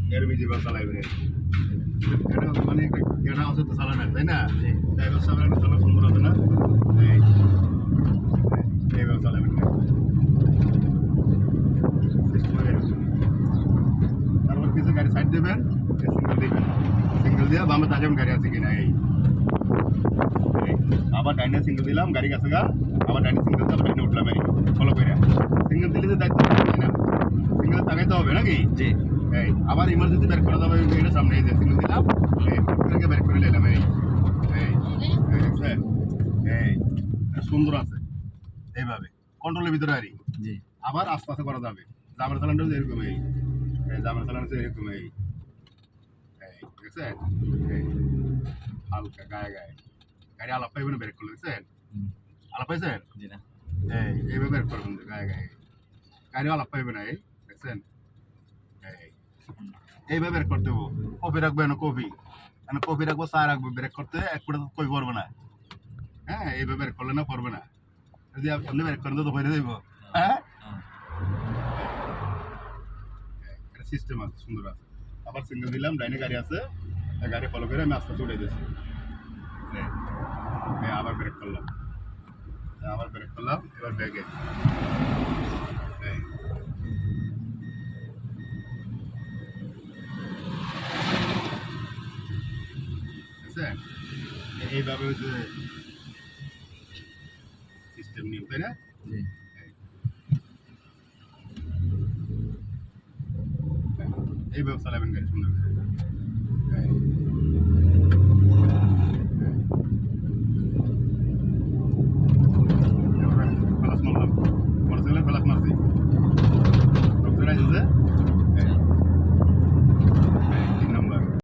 এর যেভাবে চালাইবেন এটা মানে একটা জ্ঞান আছে তো চালানো তাই না ড্রাইভার সাহেবের একটা চালা সুন্দর আছে না এই এইভাবে চালাবেন তারপর কিছু গাড়ি সাইড দেবেন সিঙ্গেল দিবেন সিঙ্গেল দিয়ে বামে তাকাবেন গাড়ি আছে কিনা এই আবার ডাইনে সিঙ্গেল দিলাম গাড়ি কাছে গা আবার ডাইনে সিঙ্গেল দিয়ে আবার ডাইনে উঠলাম এই ফলো করে সিঙ্গেল দিলে তো দায়িত্ব তাই না সিঙ্গেল তাকাইতে হবে নাকি জি এই আবার ইমার্জেন্সি বের করা যাবে এটা সামনে এই যে সিঙ্গেল দিলাম এই থেকে বের করে নিলাম এই এই দেখছেন এই সুন্দর আছে এইভাবে কন্ট্রোলের ভিতরে আরি জি আবার আস্তে আস্তে করা যাবে জামের চালানটা এরকম এই জামের চালানটা এরকম এই দেখছেন এই হালকা গায়ে গায়ে গাড়ি আলাপ পাইবেন ব্রেক করলে দেখছেন আলাপ পাইছেন জি না এইভাবে বের করবেন গায়ে গায়ে গাড়ি আলাপ পাইবে না এই দেখছেন এইভাবে বের করতে হবো কপি রাখবেন কপি মানে কপি রাখবো চা রাখবো ব্রেক করতে এক ফুটে কই পড়বে না হ্যাঁ এইভাবে বের করলে না পড়বে না যদি আপনি বের করেন তো ভরে দেবো হ্যাঁ একটা সিস্টেম আছে সুন্দর আছে আবার সিঙ্গেল দিলাম ডাইনে গাড়ি আছে গাড়ি ফলো করে আমি আস্তে আস্তে উঠে দিয়েছি আবার ব্রেক করলাম আবার ব্রেক করলাম এবার ব্যাগে এইভাবে হচ্ছে সিস্টেম নিয়ম তাই না জি এইভাবে চালাবেন গাড়ি সুন্দর